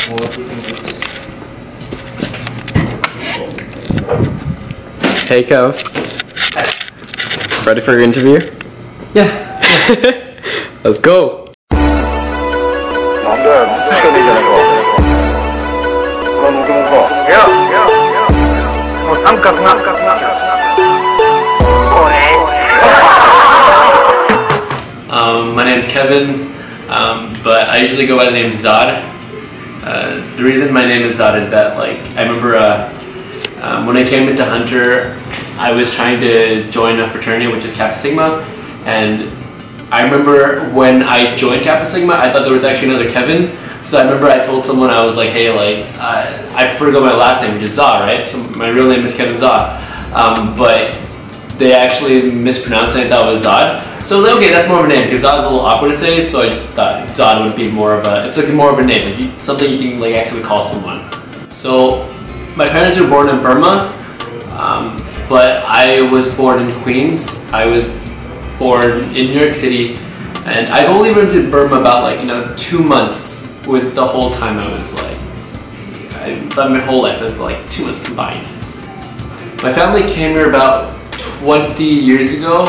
Hey Kev. Ready for your interview? Yeah. Let's go. My name's Kevin, but I usually go by the name Zod. The reason my name is Zod is that, like, I remember when I came into Hunter, I was trying to join a fraternity, which is Kappa Sigma, and I remember when I joined Kappa Sigma, I thought there was actually another Kevin. So I remember I told someone, I was like, hey, like, I prefer to go by my last name, which is Zaw, right? So my real name is Kevin Zaw. But they actually mispronounced it and thought it was Zod. So I was like, okay, that's more of a name, because Zod is a little awkward to say, so I just thought Zod would be more of a, it's like more of a name, like something you can like actually call someone. So my parents were born in Burma, but I was born in Queens. I was born in New York City, and I've only been to Burma about, like, 2 months with the whole time I was like, I thought my whole life was like 2 months combined. My family came here about 20 years ago.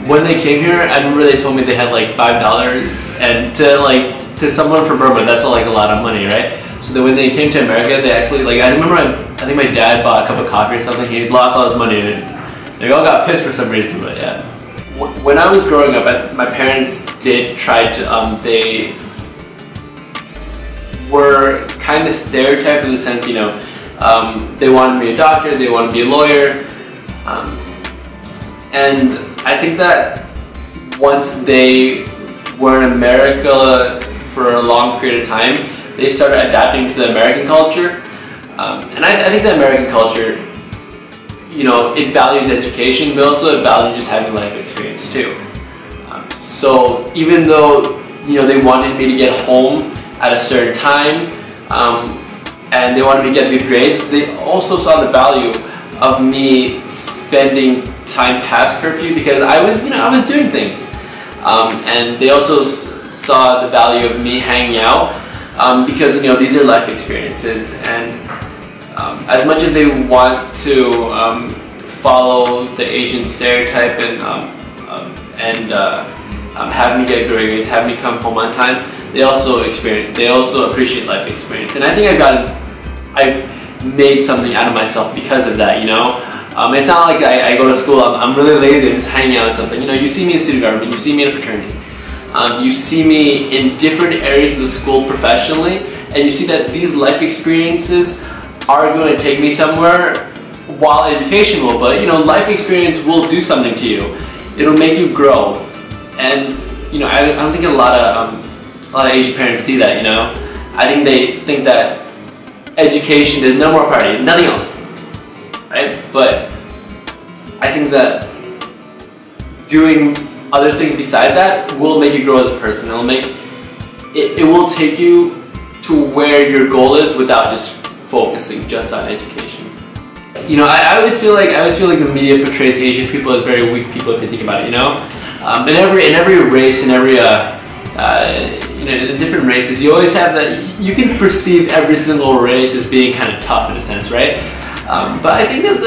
When they came here, I remember they told me they had like $5, and to someone from Burma, that's like a lot of money, right? So that when they came to America, they actually, like, I remember I think my dad bought a cup of coffee or something. He lost all his money, and they all got pissed for some reason. But yeah, when I was growing up, my parents did try to they were kind of stereotyped in the sense, they wanted me a doctor, they wanted me a lawyer, and I think that once they were in America for a long period of time, they started adapting to the American culture, and I think the American culture, it values education, but also it values just having life experience too. So even though they wanted me to get home at a certain time, and they wanted me to get good grades, they also saw the value of me spending time past curfew, because I was doing things, and they also saw the value of me hanging out, because these are life experiences, and as much as they want to follow the Asian stereotype and have me get good grades, have me come home on time, they also appreciate life experience, and I think I've made something out of myself because of that. It's not like I go to school, I'm really lazy, I'm just hanging out or something. You see me in student government, you see me in a fraternity, you see me in different areas of the school professionally, and you see that these life experiences are going to take me somewhere, while education will, but life experience will do something to you. It'll make you grow, and I don't think a lot of Asian parents see that. I think they think that education is no more priority, nothing else, right? But I think that doing other things besides that will make you grow as a person. It will take you to where your goal is without just focusing just on education. I always feel like the media portrays Asian people as very weak people, if you think about it. In every race, in every in different races, you always have that. You can perceive every single race as being kind of tough in a sense, right? But I think that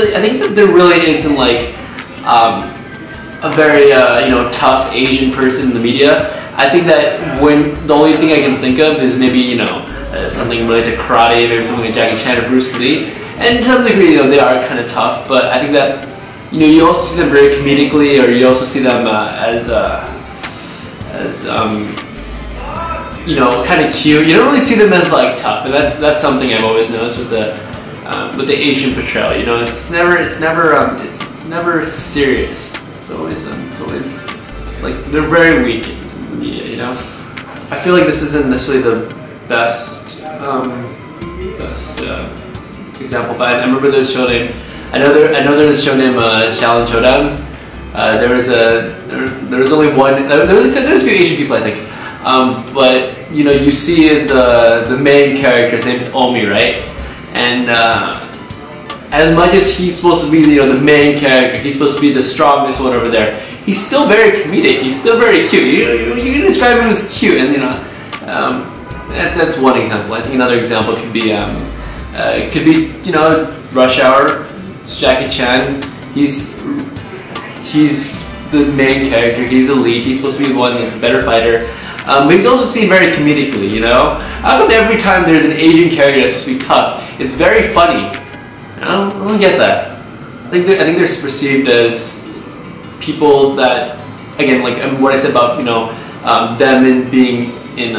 there really isn't like a very tough Asian person in the media. I think that when the only thing I can think of is maybe something related to karate, maybe something like Jackie Chan or Bruce Lee, and to some degree they are kind of tough. But I think that you also see them very comedically, or you also see them as kind of cute. You don't really see them as like tough, and that's something I've always noticed with the Asian portrayal. It's never serious. It's always like they're very weak in the media. I feel like this isn't necessarily the best example, but I remember there's a show named I know there's a show named Shaolin Showdown. There was only one. There's a few Asian people, I think. But you see the main character, his name is Omi, right? And as much as he's supposed to be the main character, he's supposed to be the strongest one over there, he's still very comedic. He's still very cute. You can describe him as cute, and That's one example. I think another example could be you know, Rush Hour. It's Jackie Chan. He's the main character. He's the lead. He's supposed to be the one that's a better fighter. But he's also seen very comedically. You know, how come every time there's an Asian character that's supposed to be tough, it's very funny? I don't get that. I think they're perceived as people that, again, like what I said about, you know, them being in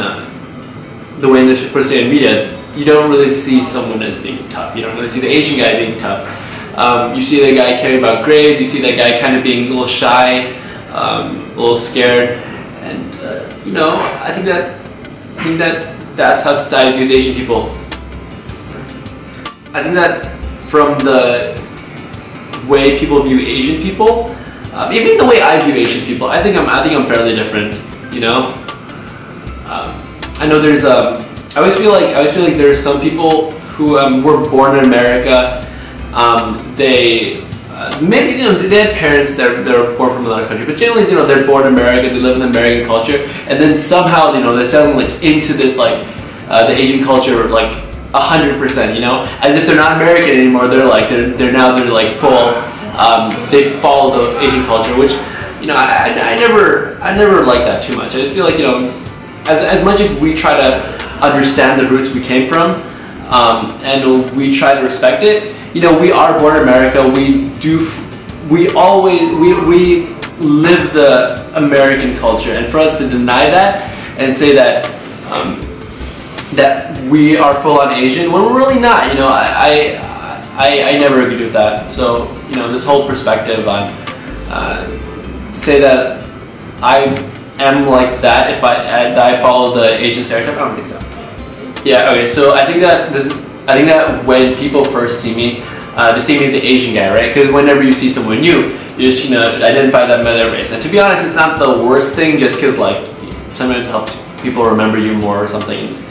the way they're portrayed in media. You don't really see someone as being tough. You don't really see the Asian guy being tough. You see that guy caring about grades. You see that guy kind of being a little shy, a little scared, and you know, I think that's how society views Asian people. I think that from the way people view Asian people, even the way I view Asian people, I think I'm fairly different. You know, I know there's I always feel like there's some people who were born in America. They maybe, you know, they had parents that were born from another country, but generally, you know, they're born in America. They live in the American culture, and then somehow, you know, they're suddenly like into this like the Asian culture like 100%. You know, as if they're not American anymore. They're like they're like full. They follow the Asian culture, which, you know, I never like that too much. I just feel like, you know, as much as we try to understand the roots we came from, and we try to respect it, you know, we are born in America. We live the American culture, and for us to deny that and say that that we are full on Asian when we're really not, you know, I never agreed with that. So, you know, this whole perspective on say that I am like that if I follow the Asian stereotype, I don't think so. Yeah, okay, so I think that when people first see me, they see me as the Asian guy, right? Because whenever you see someone new, you just, you know, identify them by their race. And to be honest, it's not the worst thing, just because, like, sometimes it helps people remember you more or something. It's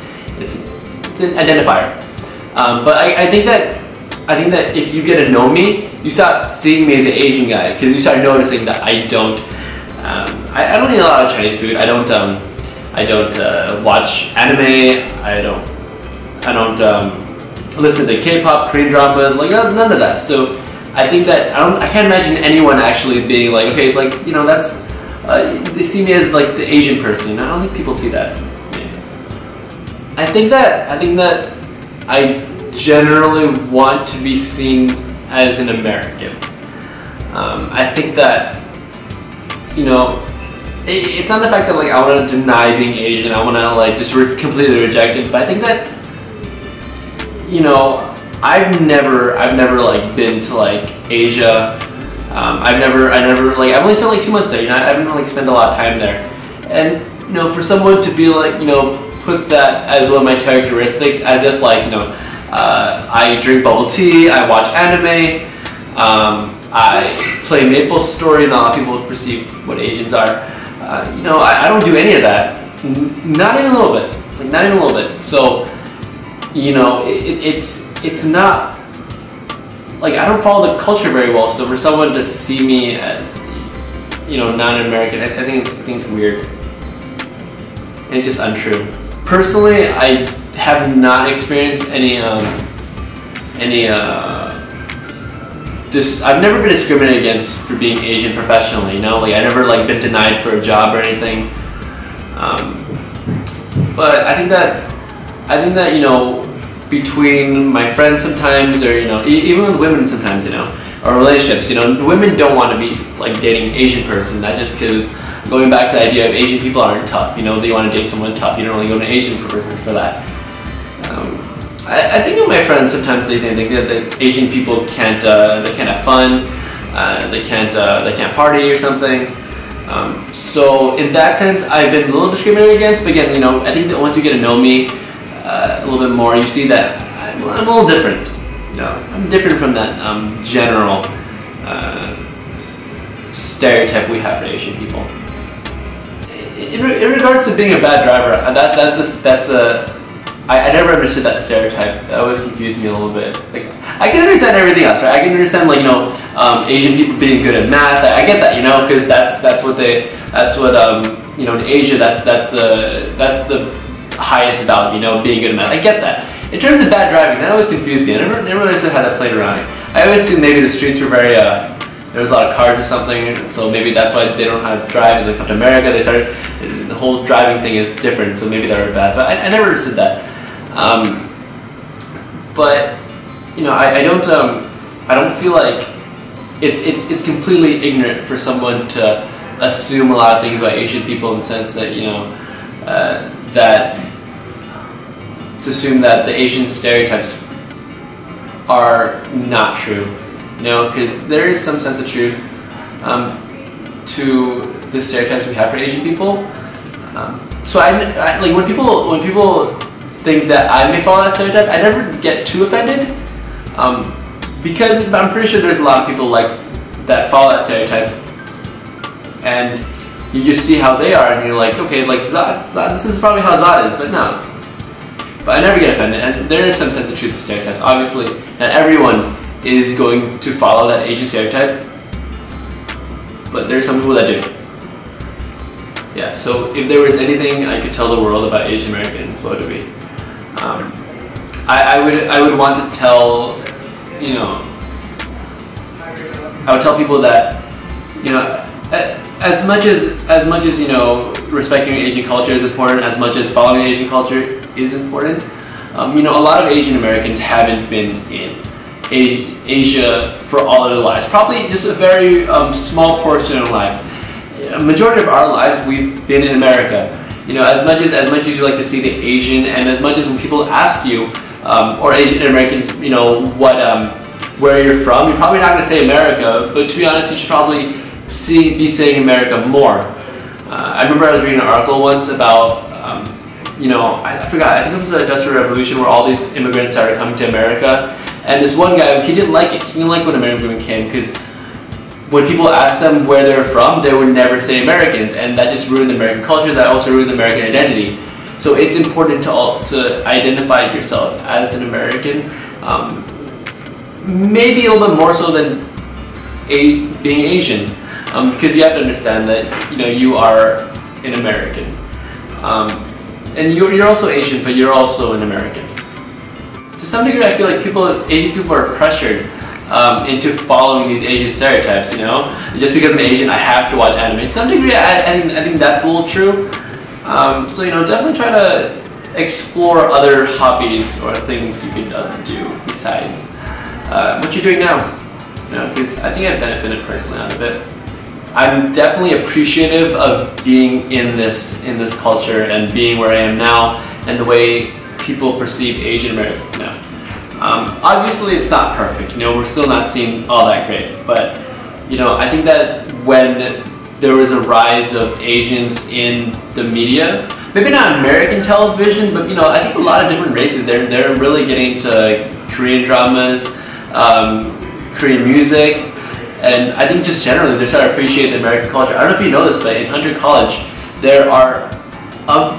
an identifier. But I think that if you get to know me, you start seeing me as an Asian guy, because you start noticing that I don't eat a lot of Chinese food. I don't watch anime. I don't listen to K-pop, Korean dramas, like none of that. So I think that I can't imagine anyone actually being like, okay, like, you know, that's they see me as like the Asian person. I don't think people see that. Yeah. I think that I generally want to be seen as an American. I think that, you know, it's not the fact that, like, I want to deny being Asian. I want to, like, just completely reject it. But I think that, you know, I've never like been to like Asia. I've only spent like 2 months there. You know, I haven't like spent a lot of time there. And, you know, for someone to be like, you know, put that as one of my characteristics, as if, like, you know, I drink bubble tea, I watch anime, I play Maple Story, and a lot of people perceive what Asians are. You know, I don't do any of that. Not even a little bit. Like, not even a little bit. So, you know, it's not, like, I don't follow the culture very well. So for someone to see me as, you know, non-American, I think it's weird. And it's just untrue. Personally, I have not experienced I've never been discriminated against for being Asian professionally, you know, like, I never like been denied for a job or anything. But I think that, you know, between my friends sometimes, or, you know, even with women sometimes, you know, or relationships, you know, women don't want to be like dating an Asian person. That's just because, going back to the idea of Asian people aren't tough, you know, they want to date someone tough. You don't really go to an Asian person for that. I think of my friends sometimes they think that Asian people can't have fun, they can't party or something. So in that sense, I've been a little discriminated against. But again, you know, I think that once you get to know me a little bit more, you see that I'm a little different. You know, I'm different from that general stereotype we have for Asian people. In regards to being a bad driver, I never understood that stereotype. That always confused me a little bit. Like, I can understand everything else, right? I can understand, like, you know, Asian people being good at math. I get that, you know, because that's what you know, in Asia, that's the highest value, you know, being good at math. I get that. In terms of bad driving, that always confused me. I never really understood how that played around. I always assumed maybe the streets were very, there was a lot of cars or something, so maybe that's why they don't know how to drive, and they come to America, they started, the whole driving thing is different, so maybe they were bad, but I never understood that. But, you know, I don't feel like it's completely ignorant for someone to assume a lot of things about Asian people in the sense that, you know, to assume that the Asian stereotypes are not true, you know, because there is some sense of truth to the stereotypes we have for Asian people. So I like when people think that I may follow that stereotype, I never get too offended, because I'm pretty sure there's a lot of people like that follow that stereotype, and you just see how they are, and you're like, okay, like Zod, this is probably how Zod is, but no. But I never get offended, and there is some sense of truth to stereotypes. Obviously, not everyone is going to follow that Asian stereotype, but there are some people that do. Yeah, so if there was anything I could tell the world about Asian Americans, what would it be? I would want to tell, you know, I would tell people that, you know, as much as you know, respecting Asian culture is important, as much as following Asian culture is important. You know, a lot of Asian Americans haven't been in Asia for all of their lives. Probably just a very small portion of their lives. A majority of our lives we've been in America. You know, as much as you like to see the Asian, and as much as when people ask you, or Asian Americans, you know, where you're from, you're probably not going to say America, but to be honest, you should probably be saying America more. I remember I was reading an article once about, you know, I forgot, I think it was the Industrial Revolution where all these immigrants started coming to America, and this one guy, he didn't like it. He didn't like when American women came, because when people asked them where they're from, they would never say Americans, and that just ruined American culture, that also ruined American identity. So it's important to identify yourself as an American, maybe a little bit more so than being Asian, because you have to understand that, you know, you are an American, and you're also Asian, but you're also an American. To some degree, I feel like Asian people are pressured into following these Asian stereotypes, you know? Just because I'm Asian, I have to watch anime. To some degree, I think that's a little true. So, you know, definitely try to explore other hobbies or things you can do besides what you're doing now. You know, because I think I've benefited personally out of it. I'm definitely appreciative of being in this culture and being where I am now and the way people perceive Asian Americans now. Obviously, it's not perfect. You know, we're still not seeing all that great. But you know, I think that when there was a rise of Asians in the media, maybe not American television, but you know, I think a lot of different races. They're really getting to Korean dramas, Korean music, and I think just generally they're starting to appreciate the American culture. I don't know if you know this, but in Hunter College, there are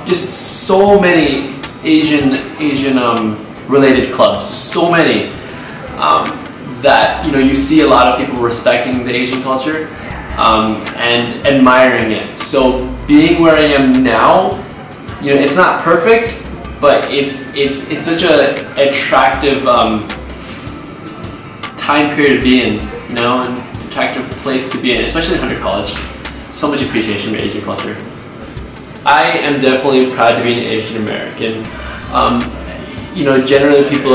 just so many Asian related clubs, so many, that, you know, you see a lot of people respecting the Asian culture and admiring it. So being where I am now, you know, it's not perfect, but it's such a attractive time period to be in, you know, an attractive place to be in, especially Hunter College. So much appreciation for Asian culture. I am definitely proud to be an Asian American. You know, generally people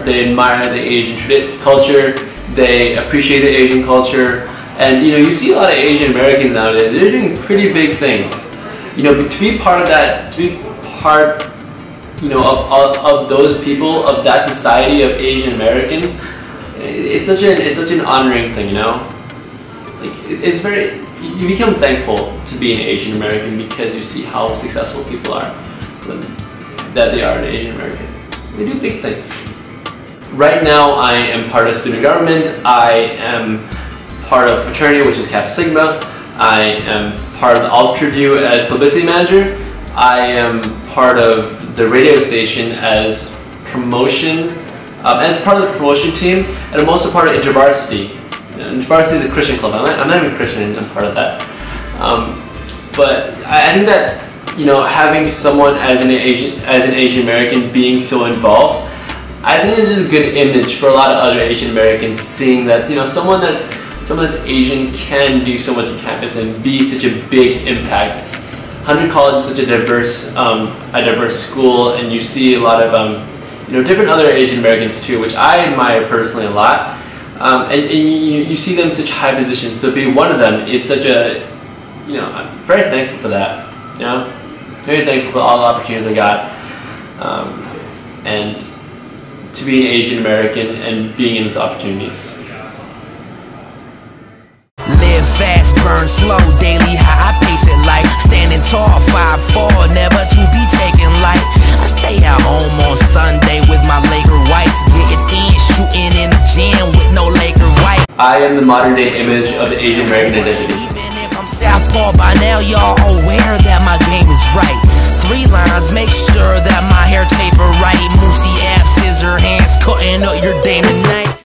they admire the Asian culture, they appreciate the Asian culture, and you know, you see a lot of Asian Americans nowadays, they're doing pretty big things. You know, to be part of that, to be part, you know, of those people, of that society of Asian Americans, it's such an honoring thing, you know? Like, it's very, you become thankful to be an Asian American because you see how successful people are, that they are an Asian American. They do big things. Right now, I am part of student government. I am part of fraternity, which is Kappa Sigma. I am part of the Alt Review as publicity manager. I am part of the radio station as promotion, as part of the promotion team, and I'm also part of InterVarsity. InterVarsity is a Christian club. I'm not even Christian, I'm part of that. But I think that you know, having someone as an Asian American being so involved, I think it's just a good image for a lot of other Asian Americans, seeing that, you know, someone that's Asian can do so much on campus and be such a big impact. Hunter College is such a diverse school, and you see a lot of you know, different other Asian Americans too, which I admire personally a lot. And you see them in such high positions. So to be one of them is such a, you know, I'm very thankful for that. You know, very thankful for all the opportunities I got, and to be an Asian American and being in those opportunities. Live fast, burn slow, daily high, I pace it like standing tall, 5'4", never to be taken light. I stay at home on Sunday with my Laker whites, getting in, shooting in the gym with no Laker white. I am the modern day image of the Asian American identity. Even if I'm Southpaw by now, y'all aware that my game is right. 3 lines, make sure that my hair taper right. Moosey F, scissor hands, cutting up your day tonight.